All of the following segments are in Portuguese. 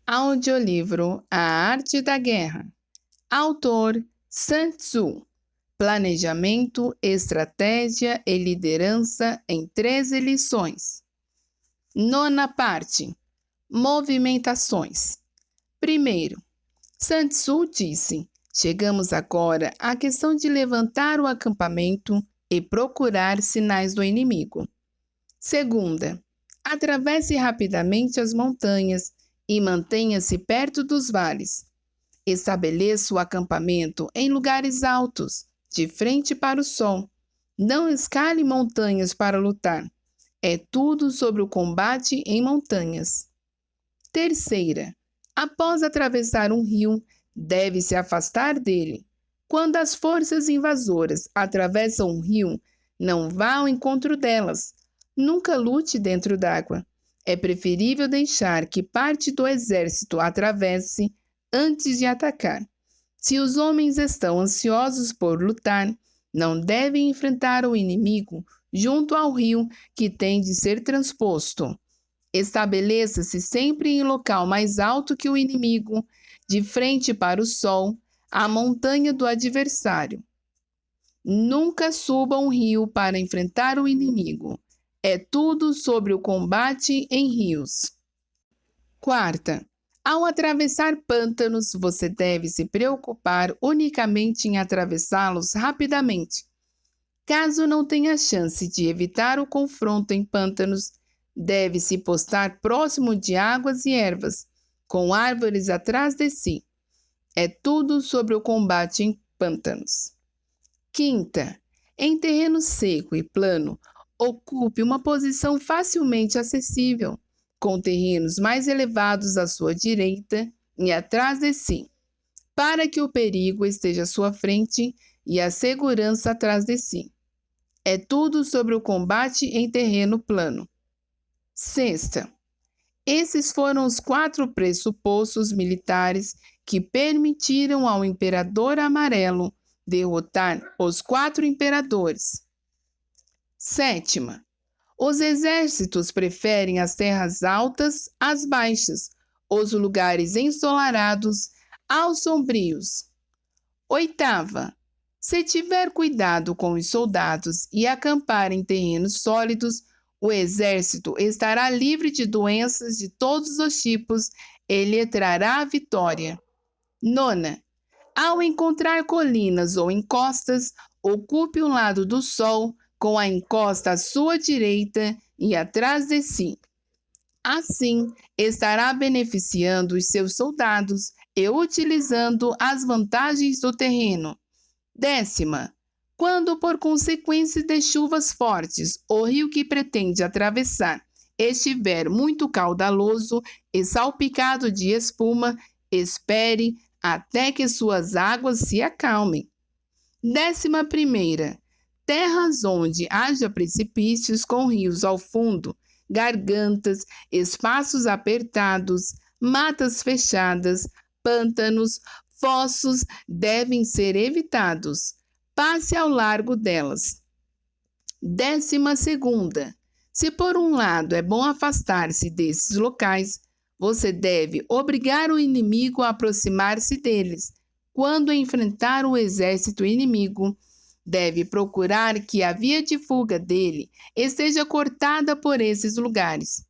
Audiolivro A Arte da Guerra. Autor Sun Tzu. Planejamento, estratégia e liderança em 13 lições. Nona parte. Movimentações. Primeiro, Sun Tzu disse: chegamos agora à questão de levantar o acampamento e procurar sinais do inimigo. Segunda, atravesse rapidamente as montanhas e mantenha-se perto dos vales. Estabeleça o acampamento em lugares altos, de frente para o sol. Não escale montanhas para lutar. É tudo sobre o combate em montanhas. Terceira, após atravessar um rio, deve se afastar dele. Quando as forças invasoras atravessam um rio, não vá ao encontro delas. Nunca lute dentro d'água. É preferível deixar que parte do exército atravesse antes de atacar. Se os homens estão ansiosos por lutar, não devem enfrentar o inimigo junto ao rio que tem de ser transposto. Estabeleça-se sempre em local mais alto que o inimigo, de frente para o sol, a montanha do adversário. Nunca suba um rio para enfrentar o inimigo. É tudo sobre o combate em rios. Quarta, ao atravessar pântanos, você deve se preocupar unicamente em atravessá-los rapidamente. Caso não tenha chance de evitar o confronto em pântanos, deve-se postar próximo de águas e ervas, com árvores atrás de si. É tudo sobre o combate em pântanos. Quinta, em terreno seco e plano, ocupe uma posição facilmente acessível, com terrenos mais elevados à sua direita e atrás de si, para que o perigo esteja à sua frente e a segurança atrás de si. É tudo sobre o combate em terreno plano. Sexta, esses foram os 4 pressupostos militares que permitiram ao Imperador Amarelo derrotar os 4 imperadores. Sétima, os exércitos preferem as terras altas às baixas, os lugares ensolarados aos sombrios. Oitava, se tiver cuidado com os soldados e acampar em terrenos sólidos, o exército estará livre de doenças de todos os tipos e lhe trará a vitória. Nona, ao encontrar colinas ou encostas, ocupe o lado do sol com a encosta à sua direita e atrás de si. Assim, estará beneficiando os seus soldados e utilizando as vantagens do terreno. Décima, quando por consequência de chuvas fortes, o rio que pretende atravessar estiver muito caudaloso e salpicado de espuma, espere até que suas águas se acalmem. 11ª, terras onde haja precipícios com rios ao fundo, gargantas, espaços apertados, matas fechadas, pântanos, fossos devem ser evitados. Passe ao largo delas. 12ª, se por um lado é bom afastar-se desses locais, você deve obrigar o inimigo a aproximar-se deles. Quando enfrentar o exército inimigo, deve procurar que a via de fuga dele esteja cortada por esses lugares.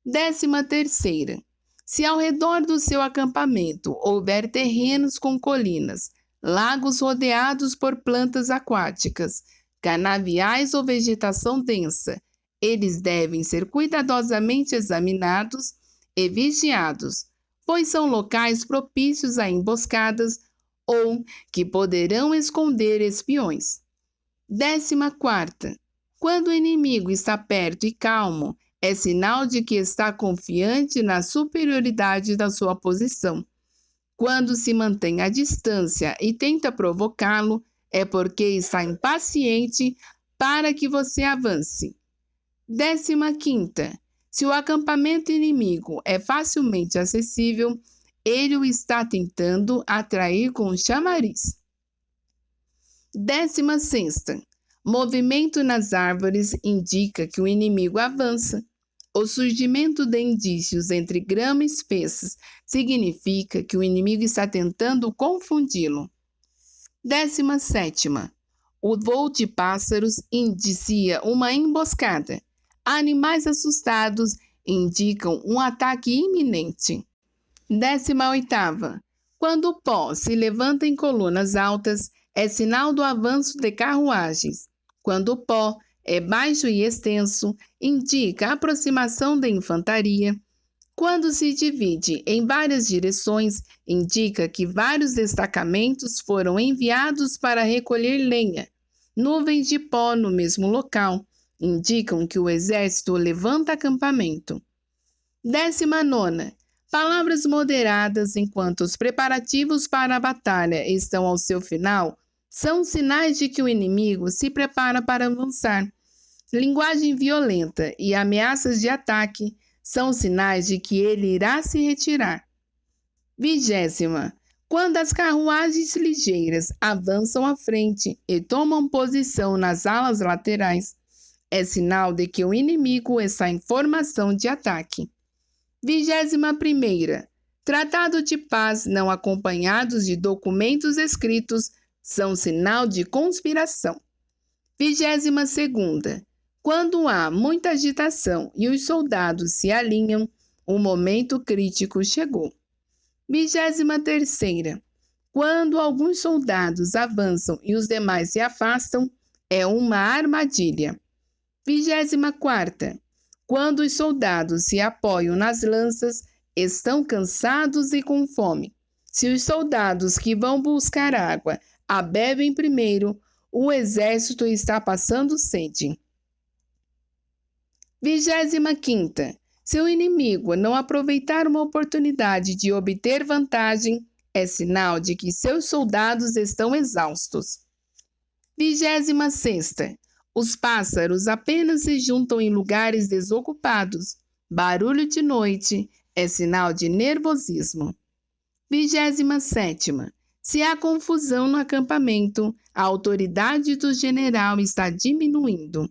13ª, se ao redor do seu acampamento houver terrenos com colinas, lagos rodeados por plantas aquáticas, canaviais ou vegetação densa, eles devem ser cuidadosamente examinados e vigiados, pois são locais propícios a emboscadas ou que poderão esconder espiões. 14ª, quando o inimigo está perto e calmo, é sinal de que está confiante na superioridade da sua posição. Quando se mantém à distância e tenta provocá-lo, é porque está impaciente para que você avance. 15ª, se o acampamento inimigo é facilmente acessível, ele o está tentando atrair com o chamariz. 16ª, movimento nas árvores indica que o inimigo avança. O surgimento de indícios entre grama espessas significa que o inimigo está tentando confundi-lo. 17ª. O voo de pássaros indicia uma emboscada. Animais assustados indicam um ataque iminente. 18ª. Quando o pó se levanta em colunas altas, é sinal do avanço de carruagens. Quando o pó é baixo e extenso, indica a aproximação da infantaria. Quando se divide em várias direções, indica que vários destacamentos foram enviados para recolher lenha. Nuvens de pó no mesmo local indicam que o exército levanta acampamento. 19ª. Palavras moderadas enquanto os preparativos para a batalha estão ao seu final são sinais de que o inimigo se prepara para avançar. Linguagem violenta e ameaças de ataque são sinais de que ele irá se retirar. 20ª. Quando as carruagens ligeiras avançam à frente e tomam posição nas alas laterais, é sinal de que o inimigo está em formação de ataque. 21ª. Tratado de paz não acompanhados de documentos escritos são sinal de conspiração. 22ª. Quando há muita agitação e os soldados se alinham, o momento crítico chegou. 23ª. Quando alguns soldados avançam e os demais se afastam, é uma armadilha. 24ª. Quando os soldados se apoiam nas lanças, estão cansados e com fome. Se os soldados que vão buscar água a bebem primeiro, o exército está passando sede. 25ª. Se o inimigo não aproveitar uma oportunidade de obter vantagem, é sinal de que seus soldados estão exaustos. 26ª. Os pássaros apenas se juntam em lugares desocupados. Barulho de noite é sinal de nervosismo. 27ª. Se há confusão no acampamento, a autoridade do general está diminuindo.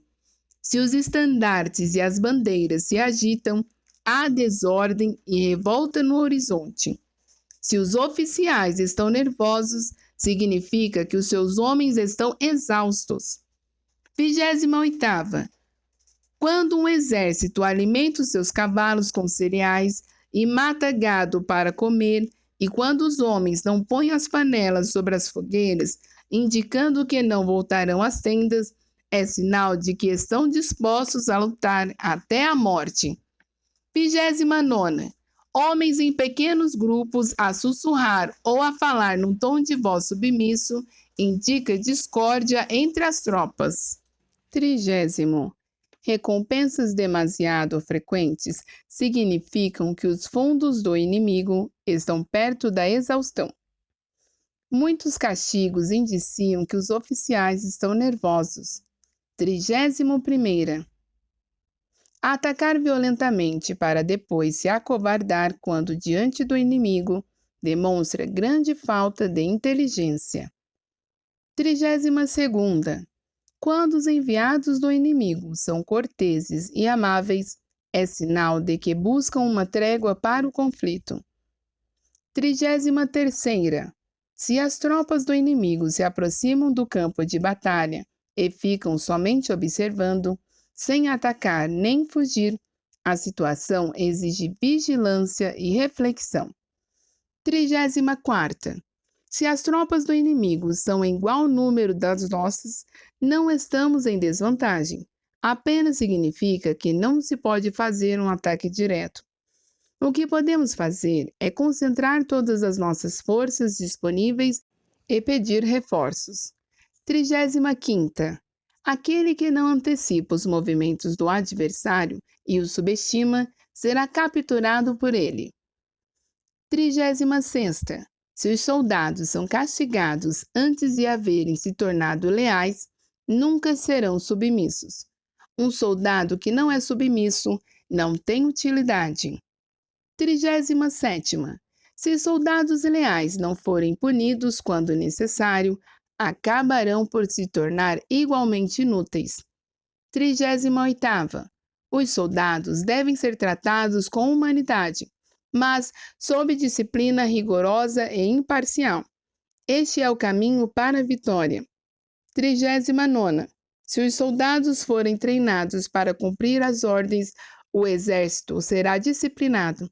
Se os estandartes e as bandeiras se agitam, há desordem e revolta no horizonte. Se os oficiais estão nervosos, significa que os seus homens estão exaustos. 28ª. Quando um exército alimenta os seus cavalos com cereais e mata gado para comer, e quando os homens não põem as panelas sobre as fogueiras, indicando que não voltarão às tendas, é sinal de que estão dispostos a lutar até a morte. 29ª. Homens em pequenos grupos a sussurrar ou a falar num tom de voz submisso indica discórdia entre as tropas. 30º. Recompensas demasiado frequentes significam que os fundos do inimigo estão perto da exaustão. Muitos castigos indiciam que os oficiais estão nervosos. 31ª. Atacar violentamente para depois se acovardar quando diante do inimigo demonstra grande falta de inteligência. 32ª. Quando os enviados do inimigo são corteses e amáveis, é sinal de que buscam uma trégua para o conflito. 33ª. Se as tropas do inimigo se aproximam do campo de batalha e ficam somente observando, sem atacar nem fugir, a situação exige vigilância e reflexão. 34ª. Se as tropas do inimigo são em igual número das nossas, não estamos em desvantagem. Apenas significa que não se pode fazer um ataque direto. O que podemos fazer é concentrar todas as nossas forças disponíveis e pedir reforços. 35ª. Aquele que não antecipa os movimentos do adversário e o subestima, será capturado por ele. 36ª. Se os soldados são castigados antes de haverem se tornado leais, nunca serão submissos. Um soldado que não é submisso não tem utilidade. 37ª. Se soldados leais não forem punidos quando necessário, acabarão por se tornar igualmente inúteis. 38ª. Os soldados devem ser tratados com humanidade, mas sob disciplina rigorosa e imparcial. Este é o caminho para a vitória. 39ª. Se os soldados forem treinados para cumprir as ordens, o exército será disciplinado.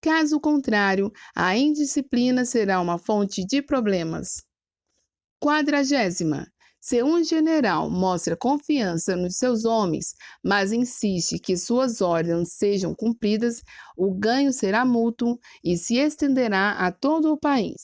Caso contrário, a indisciplina será uma fonte de problemas. 40ª. Se um general mostra confiança nos seus homens, mas insiste que suas ordens sejam cumpridas, o ganho será mútuo e se estenderá a todo o país.